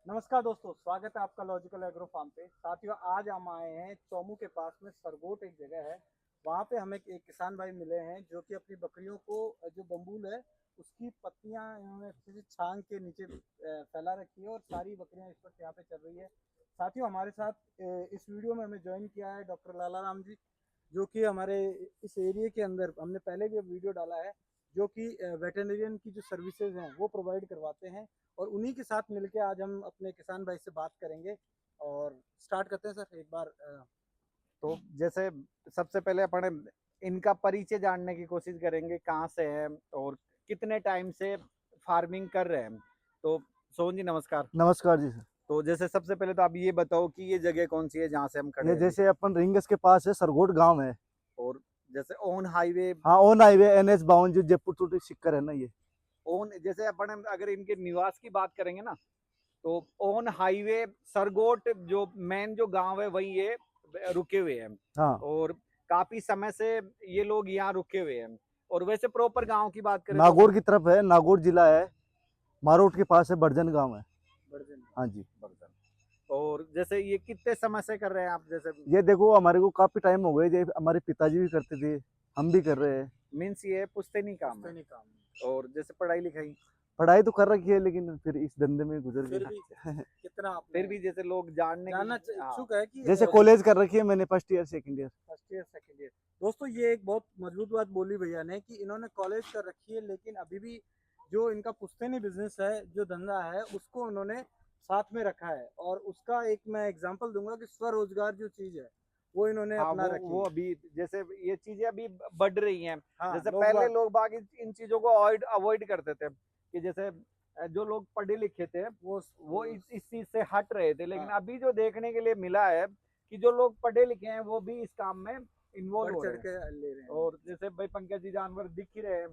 नमस्कार दोस्तों, स्वागत है आपका लॉजिकल एग्रो फार्म पे। साथियों, आज हम आए हैं चौमू के पास में सरगोट एक जगह है। वहाँ पे हमें एक किसान भाई मिले हैं जो कि अपनी बकरियों को जो बम्बूल है उसकी पत्तियां इन्होंने अच्छे से छांग के नीचे फैला रखी है और सारी बकरियां इस वक्त यहाँ पे चल रही है। साथियों, हमारे साथ इस वीडियो में हमें ज्वाइन किया है डॉक्टर लाला राम जी, जो कि हमारे इस एरिया के अंदर हमने पहले भी वीडियो डाला है, जो कि वेटेरिनियन की जो सर्विसेज हैं वो प्रोवाइड करवाते हैं। और उन्हीं के साथ मिलके आज हम अपने किसान भाई से बात करेंगे और स्टार्ट करते हैं सर एक बार। तो जैसे सबसे पहले अपन इनका परिचय जानने की कोशिश करेंगे, कहाँ से हैं और कितने टाइम से फार्मिंग कर रहे हैं। तो सोहन जी नमस्कार। नमस्कार जी सर। तो जैसे सबसे पहले तो आप ये बताओ कि ये जगह कौन सी है जहाँ से हम खड़े ये हैं जैसे अपन रिंगस के पास है, सरगोट गांव है। और जैसे ऑन हाईवे। हाँ, ऑन हाईवे NH 52 जो जयपुर टू सिक्कर है ना, ये ऑन जैसे अपन अगर इनके निवास की बात करेंगे ना, तो ऑन हाईवे सरगोट जो मेन जो गांव है वही ये रुके हुए हैं। हाँ। और काफी समय से ये लोग यहाँ रुके हुए हैं। और वैसे प्रॉपर गांव की बात करें नागौर की तरफ है, नागौर जिला है, मारोट के पास है, बड़जन गांव है। बर्जन। हाँ जी। बर्जन। और जैसे ये कितने समय से कर रहे हैं आप? जैसे ये देखो, हमारे को काफी टाइम हो गए, ये हमारे पिताजी भी करते थे, हम भी कर रहे हैं। मीन्स ये पुश्तैनी काम है। पुश्तैनी काम। और जैसे पढ़ाई लिखाई पढ़ाई तो कर रखी है, लेकिन फिर इस धंधे में गुजर फिर गए। भी कितना फिर भी जैसे लोग जानना इच्छुक है कि जैसे कॉलेज कर रखी है मैंने, first year second year. First year second year. दोस्तों, ये एक बहुत मजबूत बात बोली भैया ने कि इन्होंने कॉलेज कर रखी है, लेकिन अभी भी जो इनका पुश्तैनी बिजनेस है, जो धंधा है, उसको उन्होंने साथ में रखा है। और उसका एक मैं एग्जांपल दूंगा कि स्वरोजगार जो चीज है वो इन्होंने हाँ, अपना वो रखी अभी जैसे ये चीजें अभी बढ़ रही हैं। हाँ, जैसे लोग पहले बाग। लोग बाग इन चीजों को अवॉइड करते थे कि जैसे जो लोग पढ़े लिखे थे वो इस चीज से हट रहे थे। लेकिन हाँ, अभी जो देखने के लिए मिला है कि जो लोग पढ़े लिखे हैं वो भी इस काम में इन्वॉल्व बढ़ हो चढ़ रहे के हैं। ले रहे हैं। और जैसे भाई पंकज जी जानवर दिख ही रहे हैं।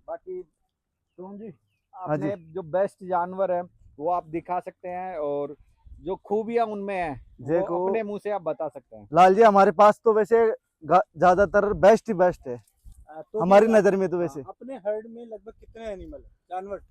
बाकी सोहन जी, हाँ जी। आपने जो बेस्ट जानवर है वो आप दिखा सकते हैं और जो खूबियां उनमें है वो देखो अपने मुंह से आप बता सकते हैं। लाल जी, हमारे पास तो वैसे ज्यादातर बेस्ट ही बेस्ट है, तो हमारी भी नजर में तो वैसे। अपने हर्ड में लगभग कितने एनिमल है, जानवर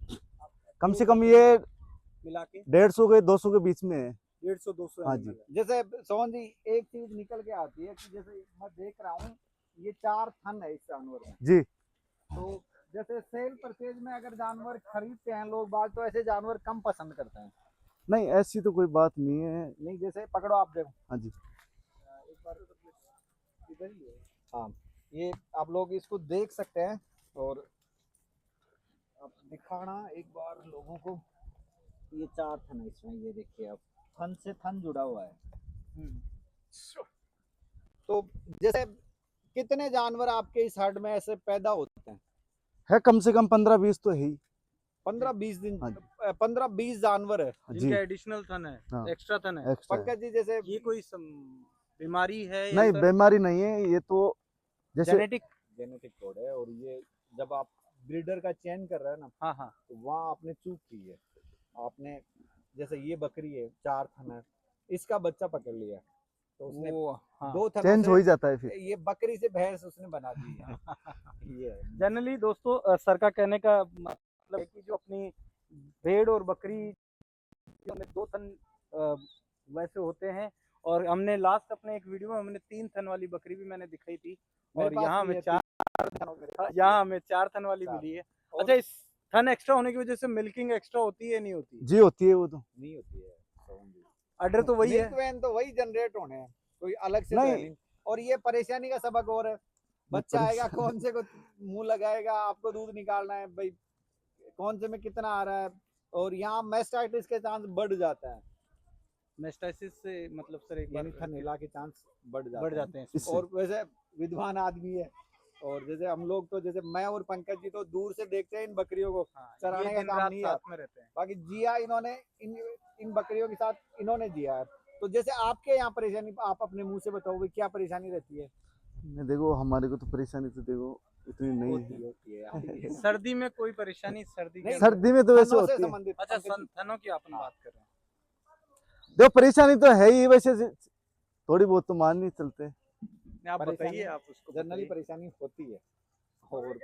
कम से कम ये मिला के? 150 के 200 के बीच में है। 150-200 हाँ एनिमल जी। है। जैसे सोहन जी, एक चीज निकल के आती है कि जैसे मैं देख रहा हूँ ये 4 थन है इस जानवर में। जी। तो जैसे सेल परचेज में अगर जानवर खरीदते हैं लोग बाग तो ऐसे जानवर कम पसंद करते हैं। नहीं, ऐसी तो कोई बात नहीं है। नहीं, जैसे पकड़ो आप देखो। हाँ जी। एक बार इधर ही है। हाँ, ये आप लोग इसको देख सकते हैं और आप दिखाना एक बार लोगों को। ये 4 थन है इसमें, ये देखिए आप, थन से थन जुड़ा हुआ है। तो जैसे कितने जानवर आपके इस हर्ड में ऐसे पैदा होते हैं? है कम से कम 15-20 तो है ही। 15-20 दिन। हाँ 15-20 जानवर है जी। जिनका एडिशनल थन है, हाँ, एक्स्ट्रा थन है। एक्स्ट्रा है। पंकज जी, जैसे ये कोई बीमारी है या नहीं, सर बीमारी नहीं है ये तो। जैसे जेनेटिक? जेनेटिक कोड है। और ये जब आप ब्रीडर का चयन कर रहे हैं ना, हाँ हाँ। तो वहाँ आपने चूक की है। आपने जैसे ये बकरी है 4 थन है, इसका बच्चा पकड़ लिया तो उसने वो हाँ 2 थनों चेंज हो से ही जाता है फिर। ये बकरी से भैंस उसने बना दी है। ये है। जनरली दोस्तों, सर का कहने का मतलब है कि जो अपनी भेड़ और बकरी में 2 थन वैसे होते हैं। और हमने लास्ट अपने एक वीडियो में हमने 3 थन वाली बकरी भी मैंने दिखाई थी। मेरे और पास यहाँ भी हमें है 4 मेरे पास भी यहाँ है। हमें 4 थन वाली चार। मिली है। और अच्छा, इस थन एक्स्ट्रा होने की वजह से मिल्किंग एक्स्ट्रा होती है, नहीं होती? जी होती है वो तो। नहीं होती है। अडर तो वही है। मिल्क वैन तो वही जनरेट होने हैं, कोई अलग से तो है नहीं। नहीं। और ये परेशानी का सबक और है, बच्चा आएगा कौन से को मुंह लगाएगा, आपको दूध निकालना है भाई, कौन से में कितना आ रहा है। और यहाँ मैस्टाइटिस के चांस बढ़ जाता है। मेस्टाइसिस से मतलब सर एक बार यानी थनैला के चांस बढ़ बढ़ जाते जाते हैं हैं। इसमें। और वैसे विद्वान आदमी है। और जैसे हम लोग तो, जैसे मैं और पंकज जी तो दूर से देखते हैं इन बकरियों को, हाँ, चराने ये का दिन काम रात नहीं साथ है। में रहते हैं। बाकी जिया इन्होंने इन बकरियों के साथ इन्होंने जिया है। तो जैसे आपके यहाँ परेशानी आप अपने मुंह से बताओ भाई, क्या परेशानी रहती है? देखो, हमारे को तो परेशानी तो देखो इतनी नहीं होती है। होती है आती है। सर्दी में कोई परेशानी? सर्दी के नहीं, अंदर सर्दी में तो वैसे थनों से होती है। संबंधित। अच्छा, पंकज जी, थनों की अपन बात कर रहे हैं। देखो, परेशानी तो है ही वैसे, थोड़ी बहुत तो मान नहीं चलते। आप बताइए, आप उसको जनरली बताइए। परेशानी होती है। और नहीं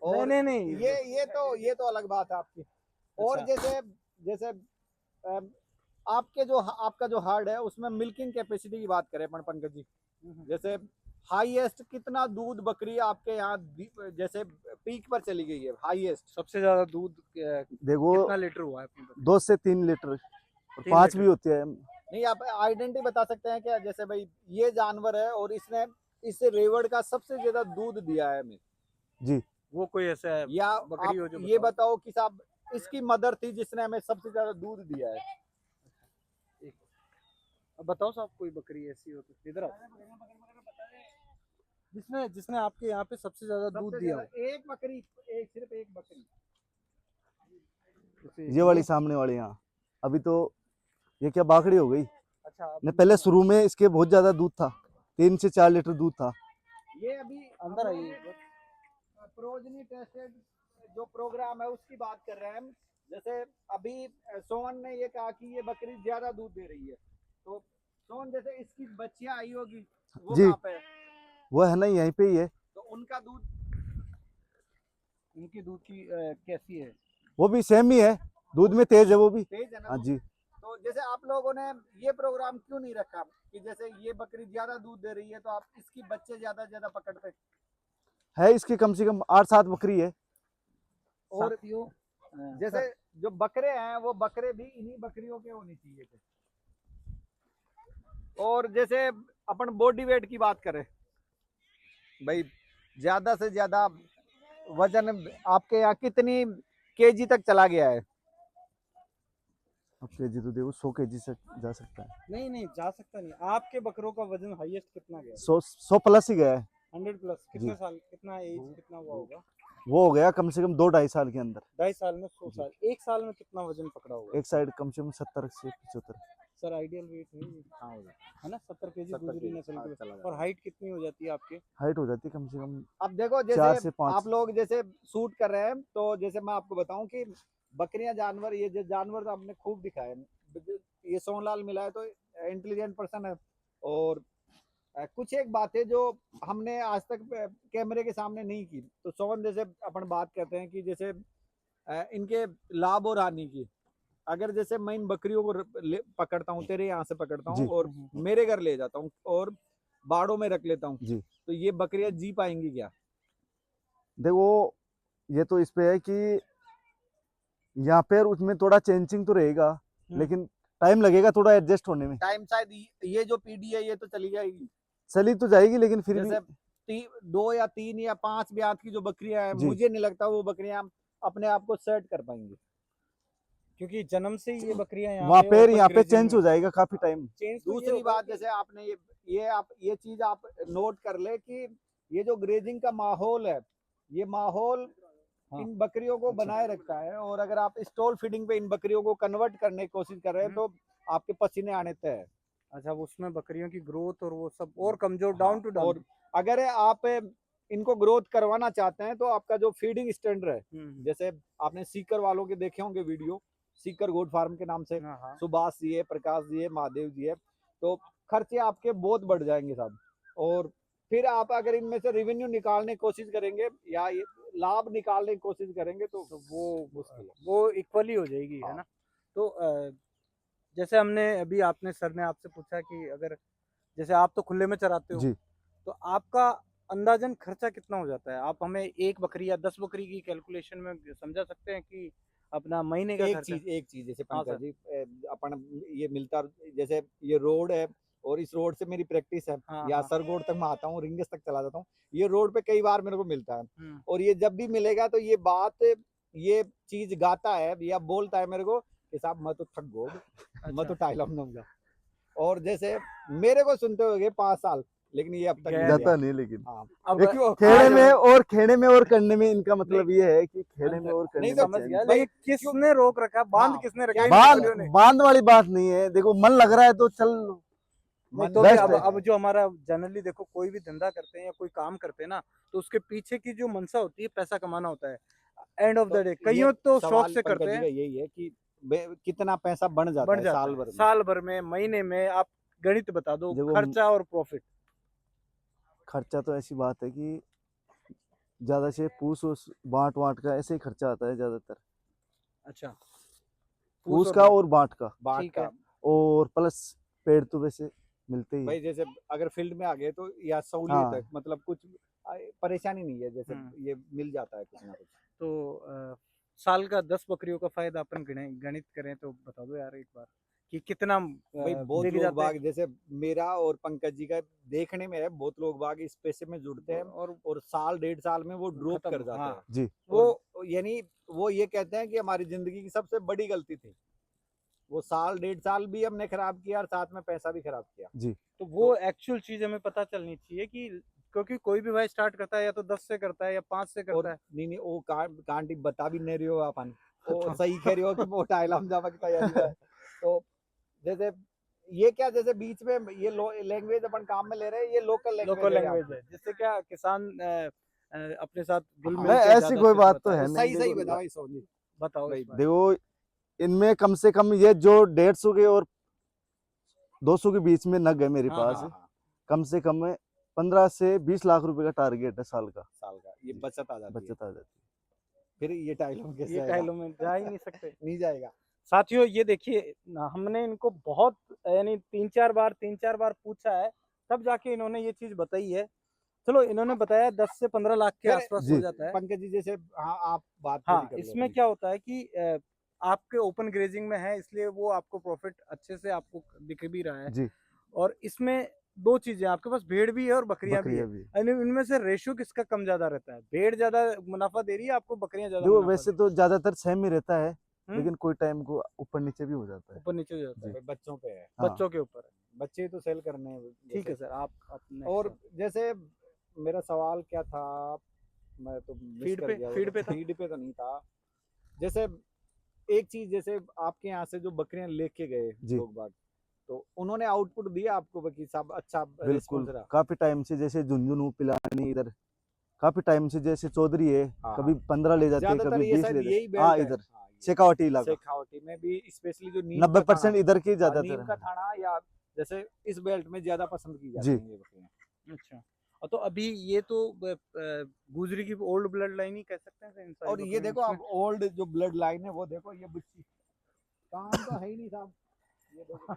और नहीं नहीं, ये तो अलग बात है आपकी। और अच्छा। जैसे जैसे आपका जो हार्ड है उसमें मिल्किंग कैपेसिटी की बात करें अपन पंकज जी, जैसे हाईएस्ट कितना दूध बकरी आपके यहाँ जैसे पीक पर चली गई है हाईएस्ट? सबसे ज्यादा दूध देखो कितना लीटर हुआ है अपनी बकरी? 2 से 3 लीटर और 3 5 लीटर। भी होती है। नहीं, आप आइडेंटिटी बता सकते हैं क्या, जैसे भाई ये जानवर है और इसने इस रेवड़ का सबसे ज्यादा दूध दिया है हमें, जी वो कोई ऐसा है या बकरी हो आप जो ये बताओ? बताओ कि साहब इसकी मदर थी जिसने हमें सबसे ज्यादा दूध दिया है? अब बताओ साहब, कोई बकरी ऐसी हो तो इधर आओ, जिसने जिसने आपके यहाँ पे सबसे ज्यादा दूध सबसे दिया हो। ज्यादा एक बकरी, सिर्फ एक बकरी। जैसे ये वाली सामने वाली, हाँ। अभी तो ये क्या बाकड़ी हो गई। अच्छा, अब नहीं, पहले शुरू में इसके बहुत ज्यादा दूध था, 3 से 4 लीटर दूध था। ये अभी अंदर आइए। प्रोजनी टेस्टेड जो प्रोग्राम है उसकी बात कर रहे हैं हम। जैसे अभी सोहन ने ये कहा कि ये बकरी ज्यादा दूध दे रही है, तो सोहन जैसे इसकी बच्चियां आई होगी वो जी। कहाँ पे है? वो है ना, यहीं पे ही है। तो उनका दूध, उनकी दूध की कैसी है? वो भी सेम ही है, दूध में तेज है वो भी। तेज है ना हाँ दूध? जी। तो जैसे आप लोगों ने ये प्रोग्राम क्यों नहीं रखा कि जैसे ये बकरी ज्यादा दूध दे रही है तो आप इसकी बच्चे ज्यादा पकड़ते? है इसकी कम से कम 8-7 बकरी है। और साथियों, जैसे जो बकरे हैं वो बकरे भी इन्हीं बकरियों के होने चाहिए थे। और जैसे अपन बॉडी वेट की बात करें भाई, ज्यादा से ज्यादा वजन आपके यहाँ कितनी केजी तक चला गया है? अब केजी तो देखो 100 केजी से जा सकता है। नहीं नहीं जा सकता नहीं। आपके बकरों का वजन हाईएस्ट कितना गया? 100 प्लस ही गया है। 100 प्लस। कितने जी। साल, कितना एज, कितना हुआ होगा? वो हो गया कम से कम 2-2.5 साल के अंदर। 2.5 साल में 100 साल। एक साल में कितना वजन पकड़ा होगा? एक साइड कम से कम 70 से 75। सर आइडियल वेट है ये? हाँ, है ना, 70 केजी 70 गुजरी केजी, नस्ल हाँ, के। चला जाता और हाइट कितनी हो जाती है आपके? हाइट हो जाती है कम से कम अब देखो 4 जैसे से 5। आप लोग जैसे शूट कर रहे हैं तो जैसे मैं आपको बताऊं कि बकरियां जानवर, ये जो जानवर तो आपने खूब दिखाए, ये सोनलाल मिला है तो इंटेलिजेंट पर्सन है। और कुछ एक बातें जो हमने आज तक कैमरे के सामने नहीं की, तो सोहन जैसे अपन बात करते हैं कि जैसे इनके लाभ और हानि की। अगर जैसे मैं इन बकरियों को पकड़ता हूँ, तेरे यहाँ से पकड़ता हूँ जी। और मेरे घर ले जाता हूँ और बाड़ों में रख लेता हूँ, जी। तो ये बकरियां जी पाएंगी क्या? देखो ये तो इस पे है कि यहाँ पे उसमें थोड़ा चेंजिंग तो रहेगा, लेकिन टाइम लगेगा थोड़ा एडजस्ट होने में। टाइम शायद ये जो पीढ़ी है ये तो चली जाएगी, चली तो जाएगी लेकिन फिर भी। जैसे 2 या 3 या 5 ब्यात की जो बकरियां हैं, जी। मुझे नहीं लगता वो बकरियां अपने आप को सेट कर पाएंगी, क्योंकि जन्म से ही ये बकरियां वहाँ पे चेंज हो जाएगा काफी टाइम। दूसरी बात जैसे आपने ये चीज आप नोट कर ले कि ये जो ग्रेजिंग का माहौल है, ये माहौल इन बकरियों को बनाए रखता है। और अगर आप स्टॉल फीडिंग पे इन बकरियों को कन्वर्ट करने की कोशिश कर रहे हैं तो आपके पसीने आने तय है। अच्छा, वो उसमें बकरियों की ग्रोथ और वो सब और कमजोर, डाउन टू डाउन। और अगर आप इनको ग्रोथ करवाना चाहते हैं तो आपका जो फीडिंग स्टैंडर्ड है, जैसे आपने सीकर वालों के देखे होंगे वीडियो, सीकर गोट फार्म के नाम से सुभाष जी है, प्रकाश जी है, महादेव जी है, तो खर्चे आपके बहुत बढ़ जाएंगे साहब। और फिर आप अगर इनमें से रेवेन्यू निकालने की कोशिश करेंगे या लाभ निकालने की कोशिश करेंगे तो वो मुश्किल है, वो इक्वली हो जाएगी, है ना। तो जैसे हमने अभी, आपने सर ने आपसे पूछा कि अगर जैसे आप तो खुले में चराते हो, जी। तो आपका अंदाजन खर्चा कितना हो जाता है? आप हमें 1 बकरी या 10 बकरी की कैलकुलेशन में समझा सकते हैं कि अपना महीने का खर्चा? एक चीज जैसे हाँ पंकज सर। जी, अपन ये मिलता, जैसे ये रोड है और इस रोड से मेरी प्रैक्टिस है, या सरगोड तक मैं आता हूँ, रिंगस तक चला जाता हूँ, ये रोड पे कई बार मेरे को मिलता है। और ये जब भी मिलेगा तो ये चीज गाता है या बोलता है मेरे को कि साहब मैं तो थक गो, मैं तो टाइलम दूंगा। और जैसे मेरे को सुनते हो 5 साल, लेकिन ये अब तक नहीं जाता गया। नहीं लेकिन। हाँ, अब एक खेड़े में और करने में इनका मतलब ये है कि खेड़े में और करने नहीं में समझ गया, चेंज। लेकिन किसने रोक रखा? बांध हाँ, किसने रखा? बांध वाली बात नहीं है, देखो मन लग रहा है तो चल लो। नहीं तो भी बेस्ट है। अब जो हमारा जनरली देखो, कोई भी धंधा करते हैं या कोई काम करते हैं ना, तो उसके पीछे की जो मंशा होती है पैसा कमाना होता है एंड ऑफ द डे। कईयों तो शौक से करते हैं। यही है कि कितना पैसा बन जाता है साल भर में, साल भर में, महीने में। आप गणित बता दो, देखो खर्चा और प्रॉफिट। खर्चा तो ऐसी बात है कि ज्यादा से पूछ बांट का ऐसे ही खर्चा आता है ज्यादातर। अच्छा, उसका और बांट का, बाट ठीक है। का। और प्लस पेड़ तो वैसे मिलते ही है। भाई जैसे अगर फील्ड में आ गए तो या सहूलियत है, हाँ। मतलब कुछ परेशानी नहीं है, जैसे हम्म। ये मिल जाता है कुछ ना कुछ। तो साल का 10 बकरियों का फायदा अपन गणित करें तो बता दो यार एक बार कि कितना भाई बहुत बिक लोग जाते हैं बाग, जैसे मेरा और पंकज जी का देखने में है, बहुत लोग बाग इस पैसे में जुड़ते हैं और साल 1.5 साल में वो ड्रॉप खत्म, कर जाते हाँ। हैं। जी। वो यानी वो ये कहते हैं कि हमारी जिंदगी की सबसे बड़ी गलती थी, वो साल 1.5 साल भी हमने खराब किया और साथ में पैसा भी खराब किया। जी। तो वो एक्चुअल चीज हमें पता चलनी चाहिए कि क्योंकि कोई भी भाई स्टार्ट करता है या तो 10 से करता है या 5 से और करता है। नहीं वो कांटी बता भी नहीं रहे हो अपन, वो सही कह रहे हो कि वो टाइलम जावा की तैयारी है। तो जैसे ये क्या, जैसे बीच में ये लैंग्वेज अपन काम में ले रहे हैं, ये लोकल लोकल लैंग्वेज लैंग्वेज है जिससे क्या किसान अपने साथ घुल मिल नहीं, के ऐसी ज्यादा कोई अच्छे से बात तो बताए। है तो नहीं। सही सही देखो, बताओ इस सोनी। बताओ भाई इस बारे में। देखो इनमें कम से कम ये जो 150 के और 200 के बीच में नग है मेरे हाँ, पास, हाँ। हाँ, कम से कम 15 से 20 लाख रुपए का टारगेट है साल का, साल का ये जी। बचत आ जाती है। बचत आ जाती फिर ये टाइलम कैसे ये जाएगा? टाइलों में जा ही नहीं सकते। नहीं जाएगा। साथियों ये देखिए हमने इनको बहुत यानी 3-4 बार पूछा है तब जाके इन्होंने ये चीज बताई है। चलो इन्होंने बताया 10 से 15 लाख के फिर आसपास जी। हो जाता है। पंकज जी जैसे, हाँ आप बात हाँ, पूरी कर लो इसमें अपनी। क्या होता है कि आपके ओपन ग्रेजिंग में है इसलिए वो आपको प्रॉफिट अच्छे से आपको दिख भी रहा है। जी। और इसमें दो चीजें आपके पास भेड़ भी है और बकरियां भी है। बकरियां भी। यानी इनमें से रेशियो किसका कम ज्यादा रहता है? भेड़ ज्यादा मुनाफा दे रही है आपको, बकरियां ज्यादा देखो मुनाफा वैसे दे तो ज्यादातर सेम ही रहता है, रही? लेकिन कोई टाइम को ऊपर नीचे भी हो जाता है। ऊपर नीचे हो जाता है। जी। भाई बच्चों पे है, हाँ। बच्चों के ऊपर है। बच्चे तो सेल करने हैं ठीक है जैसे। सर, आप next और सवाल। जैसे मेरा सवाल क्या था, मैं तो मिस फीड कर पे गया। फीड पे था। फीड पे तो नहीं था। जैसे एक चीज, जैसे आपके यहाँ से जो बकरियां लेके गए जी। लोग बाग, तो उन्होंने आउटपुट दिया आपको वकील साहब? अच्छा बिल्कुल, रिस्पॉन्स रहा? काफी टाइम से जैसे झुंझुनू पिलानी इधर काफी टाइम से, जैसे चौधरी है, हाँ, कभी हाँ। 15 ले जाते हैं, ज्यादातर कभी ये 20 शायद ले यही जाते हैं। हाँ, बेल्ट है। इधर हाँ, ये शेखावटी इलाका शेखावटी में भी स्पेशली जो नीम का 90% थाना, इधर की हाँ, ज्यादातर नीम का है। थाना, या जैसे इस बेल्ट में ज्यादा पसंद की जाती जी। है ये बकरियां। अच्छा। और तो अभी ये तो गुजरी की ओल्ड ब्लड लाइन ही कह सकते हैं इन सारी और ये बकरियों देखो में। आप ओल्ड जो ब्लड लाइन है वो देखो, ये बुच्ची काम तो है ही नहीं साहब। ये देखो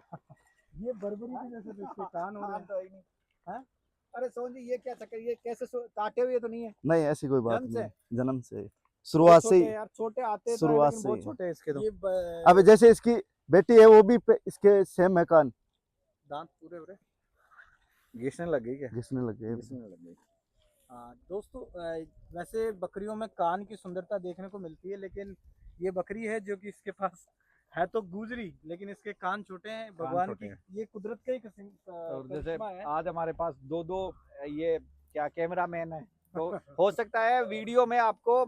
ये बर्बरी के जैसे तो इसके कान हो रहे काम हैं। तो है ही नहीं। हैं? अरे सोन जी ये क्या चक्कर, ये कैसे काटे हुए तो नहीं है? नहीं, ऐसी कोई बात जन्म नहीं, से? जन्म से बहुत शुरुआत से छोटे ही। यार, छोटे आते तो है शुरुआत लेकिन से बहुत ही। छोटे हैं इसके तो। ये अब जैसे इसकी बेटी है वो भी इसके सेम है, कान दांत पूरे हो रहे। घिसने लग गई क्या? घिसने लग गए। घिसने लग गई। हाँ दोस्तों वैसे बकरियों में कान की सुंदरता देखने को मिलती है लेकिन ये बकरी है जो कि इसके पास है तो गुजरी लेकिन इसके कान छोटे हैं। भगवान छोटे की हैं। ये कुदरत का ही और जैसे करिश्मा है। आज हमारे पास दो ये क्या कैमरा मैन है, तो हो सकता है वीडियो में आपको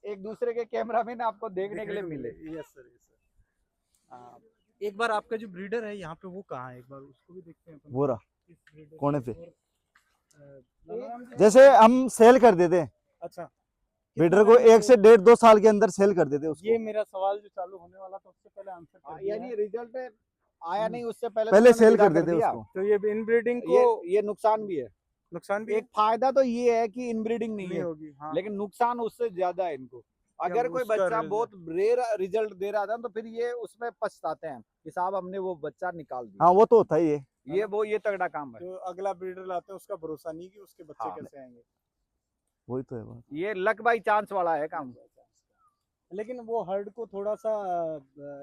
एक दूसरे के कैमरा मैन आपको देखने के लिए मिले। Yes sir, yes sir. एक बार आपका जो ब्रीडर है यहाँ पे वो कहाँ है, एक बार उसको भी देखते हैं अपन। वो रहा इस breeder कोने को। पे। और, नाम क्या है? जैसे हम सेल कर देते हैं अच्छा ब्रीडर को, 1 से 1.5-2 साल के अंदर सेल कर देते हैं ये उसको। मेरा सवाल जो चालू होने वाला था उससे पहले आंसर कर दिया है। यानी रिजल्ट आया नहीं उससे पहले पहले तो उन्होंने सेल विदा कर देते हैं दिया। उसको। तो ये इनब्रीडिंग को ये नुकसान भी है। नुकसान भी एक फायदा तो ये है कि इनब्रीडिंग नहीं नहीं है, होगी। हाँ लेकिन नुकसान उससे ज्यादा है इनको। अगर कोई उसका बच्चा result- बहुत रेयर रिजल्ट दे रहा था तो फिर ये उसमें पछताते हैं कि साहब हमने वो बच्चा निकाल दिया। हाँ, वो तो होता ही है। ये तगड़ा काम है। जो अगला ब्रीडर लाते हैं उसका भरोसा नहीं कि उसके बच्चे हाँ। कैसे आएंगे। वही तो है बात। ये लक बाई चांस वाला है काम। लेकिन वो हर्ड को थोड़ा सा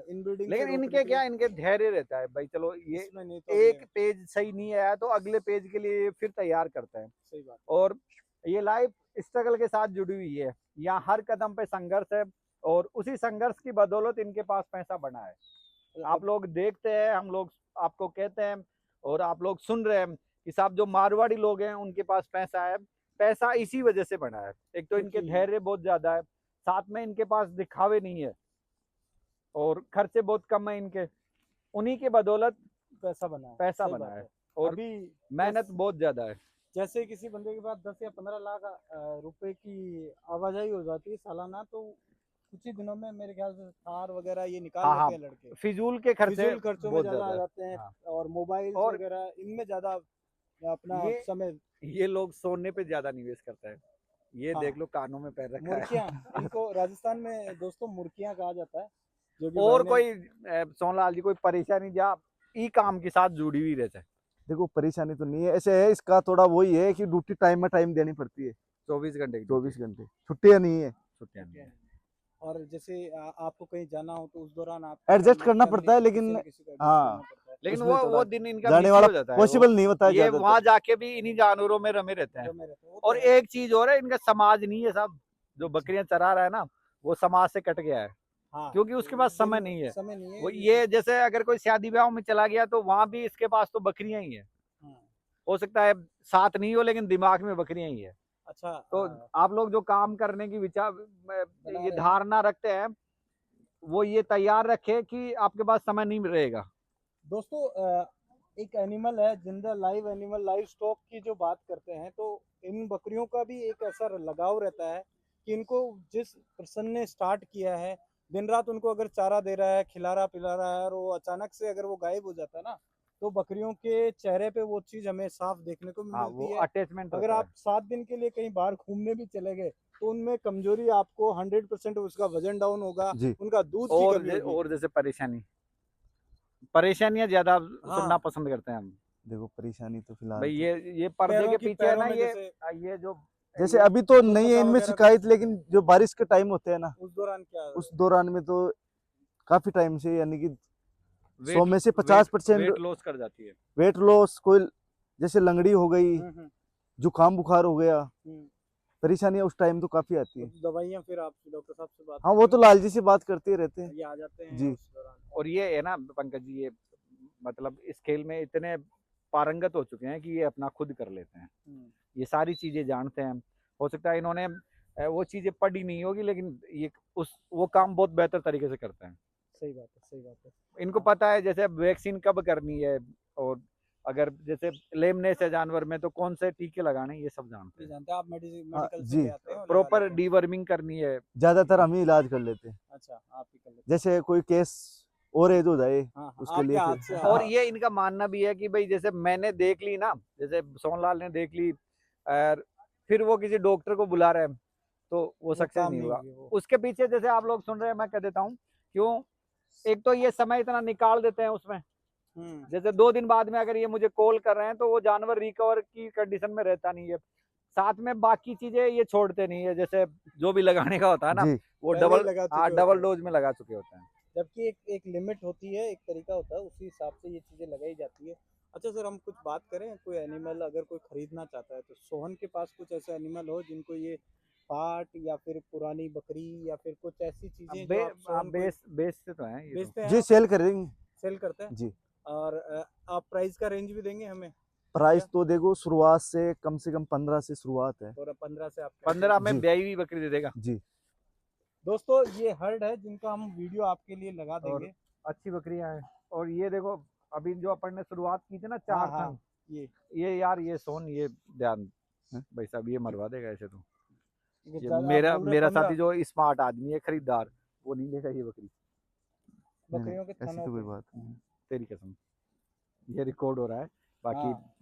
इनब्रीडिंग लेकिन इनके क्या, इनके धैर्य रहता है भाई, चलो ये नहीं तो एक पेज सही नहीं आया तो अगले पेज के लिए फिर तैयार करते हैं। सही बात। और ये लाइफ स्ट्रगल के साथ जुड़ी हुई है, यहाँ हर कदम पे संघर्ष है और उसी संघर्ष की बदौलत इनके पास पैसा बना है। आप लोग देखते हैं, हम लोग आपको कहते हैं और आप लोग सुन रहे हैं कि साहब जो मारवाड़ी लोग हैं उनके पास पैसा है। पैसा इसी वजह से बना है, एक तो इनके धैर्य बहुत ज्यादा है, साथ में इनके पास दिखावे नहीं है और खर्चे बहुत कम है इनके, उन्हीं के बदौलत पैसा बना है। पैसा सही बना बात है और अभी मेहनत बहुत ज्यादा है। जैसे किसी बंदे के पास 10 या 15 लाख रुपए की आवाजाही हो जाती है सालाना तो कुछ ही दिनों में मेरे ख्याल से थार वगैरह ये निकाल हाँ, लेते हैं लड़के। फिजूल के खर्चे फिजूल खर्चों में बहुत ज्यादा आ ज्यादा जाते हैं। हाँ। और मोबाइल और वगैरह इनमें ज्यादा अपना ये समय ये लोग सोने पे ज्यादा निवेश करते हैं। ये हाँ। देख लो कानों में पैर रखा है। मुर्कियाँ, इनको राजस्थान में दोस्तों मुर्कियाँ कहा जाता है, जो कि और भाई ने कोई सोनलाल जी कोई परेशानी जा ई काम के साथ जुड़ी हुई रहता है। देखो परेशानी तो नहीं है, ऐसे है इसका थोड़ा वही है कि ड्यूटी टाइम में टाइम देनी पड़ती है, 24 घंटे की 24 घंटे, छुट्टियां नहीं है। छुट्टियां नहीं है। और जैसे आपको कहीं जाना हो तो उस दौरान आप एडजस्ट करना family पड़ता है, किसी लेकिन न किसी को adjust हाँ, करना पड़ता है। लेकिन उसमें वो थोड़ा दिन इनका जाने मिस वाला हो जाता है। पॉसिबल नहीं होता है ये ज्यादातर। वहां जाके भी इन्हीं जानवरों में रमे रहते हैं। जो मेरे तो वो तो और है। एक चीज और है, इनका समाज नहीं है साहब। जो बकरियां चरा रहा है ना, वो समाज से कट गया है, हाँ, क्योंकि उसके पास दिन- समय नहीं है। समय नहीं है वो ये जैसे अगर कोई शादी ब्याह में चला गया तो वहां भी इसके पास तो बकरियां ही है। हाँ, हो सकता है साथ नहीं हो, लेकिन दिमाग में बकरियां ही है। अच्छा तो आप लोग जो काम करने की विचार बना ये रहे हैं। धारणा रखते हैं, वो ये तैयार रखे कि आपके पास समय नहीं रहेगा। दोस्तों एक एनिमल है जिंदा, लाइव एनिमल, लाइव स्टॉक की जो बात करते हैं तो इन बकरियों का भी एक ऐसा लगाव रहता है कि इनको जिस पर्सन ने स्टार्ट किया है, दिन रात उनको अगर चारा दे रहा है, खिला रहा पिला रहा है, और वो अचानक से अगर वो गायब हो जाता है ना, तो बकरियों के चेहरे पे वो चीज हमें साफ देखने को हाँ, वो मिलती है। अटैचमेंट अगर आप 7 दिन के लिए कहीं बाहर घूमने भी चले गए तो उनमें कमजोरी आपको 100%, उसका वजन डाउन होगा, जी। उनका दूध की कमी होगी। और जैसे परेशानियां ज्यादा हाँ। सुनना पसंद करते हैं हम। देखो परेशानी तो फिलहाल भाई तो, ये पर्दे पैरों के की पीछे है पैरों ना, में ये जो जैसे अभी तो तो नहीं है त्वचा इनमें वगैरह शिकायत, लेकिन जो बारिश के टाइम होते हैं ना, उस दौरान क्या उस दौरान में तो काफी टाइम से, यानी कि 100 में से वेट 50% लॉस कर जाती है। वेट लॉस, कोई जैसे लंगड़ी हो गई, हम्म, जुकाम बुखार हो गया, हम्म। परेशानियां उस टाइम तो काफी आती है। तो दवाइयाँ फिर आप डॉक्टर साहब से बात हाँ, वो तो लाल जी से बात करते ही रहते हैं। ये आ जाते हैं जी। उस दौरान। और ये है ना पंकज जी, ये मतलब इस खेल में इतने पारंगत हो चुके हैं कि ये अपना खुद कर लेते हैं। ये सारी चीजें जानते हैं। हो सकता है इन्होंने वो चीजें पढ़ी नहीं होगी, लेकिन ये वो काम बहुत बेहतर तरीके से करते हैं। सही बात है, सही बात है। इनको पता है जैसे वैक्सीन कब करनी है, और अगर जैसे लेमनेस है जानवर में तो कौन से टीके लगाने हैं, ये सब जानते ये हैं। जानते हैं आप, मेडिकल से जी। ले आते हैं और लगा प्रॉपर लेते हैं। डीवर्मिंग करनी है। ज्यादातर हम ही इलाज कर लेते हैं, अच्छा, आप ही कर लेते हैं। जैसे कोई केस और एज हो जाए हाँ, उसके आपके लिए हाथ फिर। से और ये इनका मानना भी है कि भाई जैसे मैंने देख ली ना, जैसे सोनलाल ने देख ली और फिर वो किसी डॉक्टर को बुला रहे हैं तो वो सक्सेस काम नहीं नहीं होगा। होगी वो। उसके पीछे जैसे आप लोग सुन रहे हैं, मैं कह देता हूँ क्यों। एक तो ये समय इतना निकाल देते हैं उसमें, जैसे 2 दिन बाद में अगर ये मुझे कॉल कर रहे हैं तो वो जानवर रिकवर की कंडीशन में रहता नहीं है। साथ में बाकी चीजें ये छोड़ते नहीं है, जैसे जो भी लगाने का होता है ना, जी। वो पहले ही डबल लगा चुके होते डबल हैं। डोज में लगा चुके होते हैं। जबकि एक लिमिट होती है, एक तरीका होता है, उसी हिसाब से ये चीजें लगाई जाती है। अच्छा सर, हम कुछ बात करें, कोई एनिमल अगर कोई खरीदना चाहता है तो सोहन के पास कुछ ऐसे एनिमल हो जिनको ये पाट या फिर पुरानी बकरी या फिर कुछ ऐसी चीजें जो आप सोहन को बेचते तो हैं ये तो। बेचते हैं, जी, सेल करेंगे। सेल करते हैं। जी। और आप प्राइस का रेंज भी देंगे हमें? प्राइस तो देखो शुरुआत से कम 15 से शुरुआत है। और 15 से आप 15 में जी। ब्याई हुई बकरी दे देगा। जी। दोस्तों ये हर्ड है जिनका हम वीडियो आपके लिए लगा और देंगे। अच्छी बकरियां हैं। और ये देखो अभी जो अपन ने शुरुआत की थी ना, 4 हाँ, थन, ये यार ये सोन, ये ध्यान भाई साहब, ये मरवा देगा ऐसे तो। ये ज्यादा- आप मेरा बोल रहे मेरा 15 साथी जो स्मार्ट आदमी है, खरीदार, वो नहीं लेगा ये बकरी। बकरियों के ऐसी थनों तो कोई पे। बात नहीं। तेरी कसम, ये रिकॉर्ड हो रहा है। बाकी हाँ,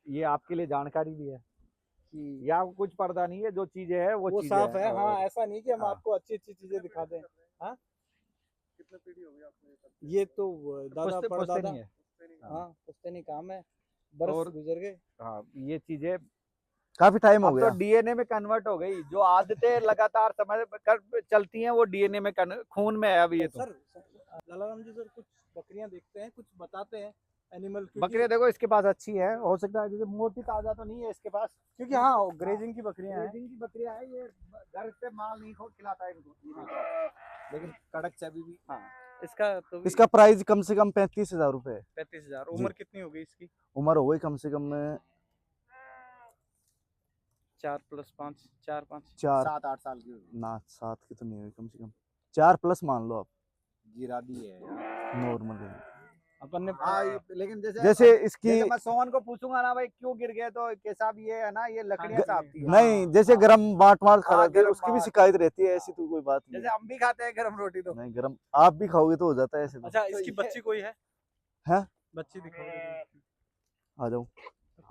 ये आपके लिए जानकारी भी है कि या कुछ पर्दा नहीं है, जो चीजें है वो चीजें साफ है। हाँ, और ऐसा नहीं कि हम हाँ। आपको अच्छी अच्छी चीजें दिखा दें। हाँ, कितने पीढ़ी हो गई आपने ये तो दादा पुश्ते परदादा। नहीं है। हाँ, पुश्तैनी काम है, बरस और गुजर गए। हाँ, ये चीजें काफी टाइम हो अब तो गया। डीएनए में कन्वर्ट हो गई। जो आदतें लगातार समय कर चलती हैं, वो डीएनए में खून में है अभी ये तो। सर लालाराम जी, सर कुछ बकरियां देखते हैं, कुछ बताते हैं एनिमल, बकरियां देखो इसके पास अच्छी है। हो सकता है जैसे मोटी ताजा तो नहीं है इसके पास, क्योंकि हाँ ग्रेजिंग की बकरियां हैं। ग्रेजिंग की बकरियां है। ये घर से माल नहीं खिलाता है इनको, ये देखो। लेकिन कड़क चाबी भी। हाँ, इसका तो इसका प्राइस कम से कम 35,000 रुपए है। 35,000। जी। उम्र कितनी हो गई इसकी? उम्र हो गई कम से कम 4 + 5, 4-5 4, 7-8 साल की ना 7 की तो नहीं हुई, कम से कम 4+ मान लो आप, गिरादी है यार। नॉर्मल है। अपन ने। हाँ, लेकिन जैसे इसकी जैसे मैं सोहन को पूछूंगा ना भाई क्यों गिर गए, तो कैसा भी है ना, ये लकड़ियां साफती है। नहीं, जैसे गरम बांट खा हाँ, रहे थे, गरम उसकी भी बांट। शिकायत रहती है, ऐसी तो कोई बात नहीं जैसे है। हम भी खाते हैं गरम रोटी तो। नहीं, गरम आप भी खाओगे तो हो जाता है ऐसे तो। अच्छा, इसकी बच्ची कोई है? है? बच्ची दिखाओ। आ जाओ।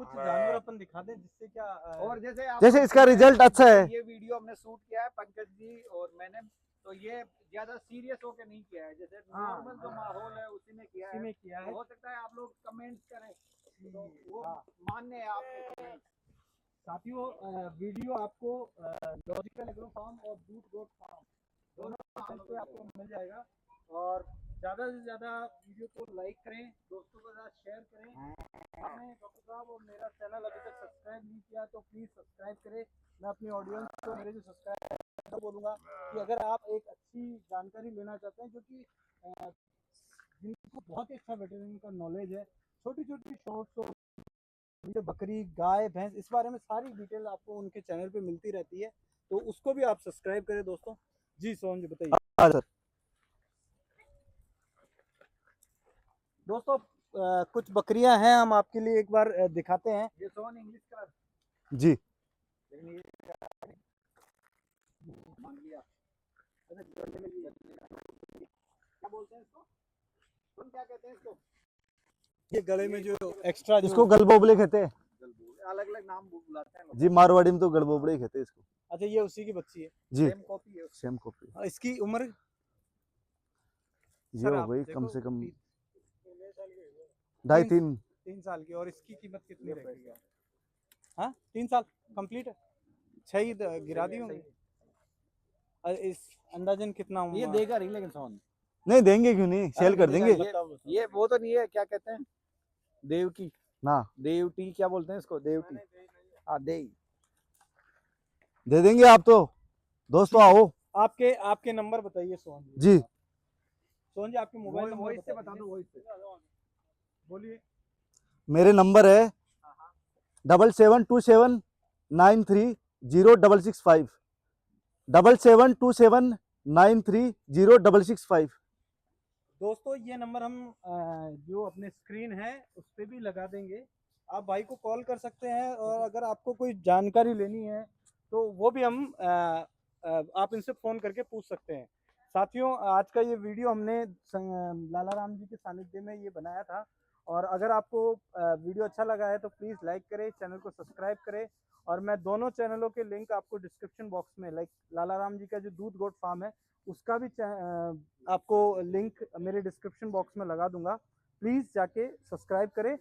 कुछ जानवर अपन दिखा दें जिससे क्या और जैसे जैसे इसका रिजल्ट अच्छा है। ये वीडियो हमने शूट किया है पंकज जी और मैंने, तो ये ज्यादा सीरियस होके नहीं किया है, जैसे नॉर्मल जो माहौल है उसी में किया है। में किया है। हो सकता है आप लोग कमेंट्स करें तो वो हाँ। मान्य है आपके कमेंट्स। साथियों वीडियो आपको लॉजिकल एग्रो फार्म और दूध गोट फार्म दोनों चैनल पे आपको मिल जाएगा। और ज़्यादा से ज़्यादा वीडियो को लाइक करें, दोस्तों के साथ शेयर करें। आपने डॉक्टर साहब और मेरा चैनल अभी तक सब्सक्राइब नहीं किया तो प्लीज़ सब्सक्राइब करें। मैं अपनी ऑडियंस को, मेरे जो सब्सक्राइबर बोलूँगा कि अगर आप एक अच्छी जानकारी लेना चाहते हैं, जो कि जिनको बहुत ही अच्छा वेटरनरी का नॉलेज है, छोटी छोटी शॉर्ट्स, जो बकरी, गाय, भैंस, इस बारे में सारी डिटेल आपको उनके चैनल पे मिलती रहती है, तो उसको भी आप सब्सक्राइब करें दोस्तों। जी सोहन जी बताइए। हाँ सर। दोस्तों कुछ बकरियां हैं, हम आपके लिए एक बार दिखाते हैं। ये सोन इंग्लिश का जी लेकिन ये मांग लिया। क्या बोलते हैं इसको, तुम क्या कहते हैं इसको? ये गले में जो एक्स्ट्रा इसको गलबोबले कहते हैं अलग अलग नाम बुलाते हैं लोग। जी, मारवाड़ी में तो गलबोबले ही कहते हैं इसको। अच्छा, ये उसी की बच्ची है। जी सेम कॉपी है। Same copy. इसकी उम्र ये सर हो आप गई देखो, कम से कम 3 2.5-3। साल की। और इसकी कीमत कितनी रहेगी? हाँ 3 साल कंप्लीट है। 6 ही गिरा दी होंगी। इस अंदाजन कितना ये देगा नहीं लेकिन सोन नहीं देंगे क्यों नहीं, सेल कर देंगे। ये वो तो नहीं है, क्या कहते हैं, देवकी ना देवटी क्या बोलते हैं इसको, देवटी। हाँ दे दे देंगे आप तो दोस्तों आओ। आपके आपके नंबर बताइए सोहन जी। जी सोहन जी आपके मोबाइल नंबर वॉइस से बता दो, वॉइस से बोलिए। मेरे नंबर है 7727930665 7727930665। दोस्तों ये नंबर हम जो अपने स्क्रीन है उस पर भी लगा देंगे, आप भाई को कॉल कर सकते हैं। और अगर आपको कोई जानकारी लेनी है तो वो भी हम आप इनसे फ़ोन करके पूछ सकते हैं। साथियों आज का ये वीडियो हमने लाला राम जी के सानिध्य में ये बनाया था। और अगर आपको वीडियो अच्छा लगा है तो प्लीज़ लाइक करें, चैनल को सब्सक्राइब करें। और मैं दोनों चैनलों के लिंक आपको डिस्क्रिप्शन बॉक्स में, लाइक लाला राम जी का जो दूध गोट फार्म है उसका भी आपको लिंक मेरे डिस्क्रिप्शन बॉक्स में लगा दूंगा। प्लीज़ जाके सब्सक्राइब करें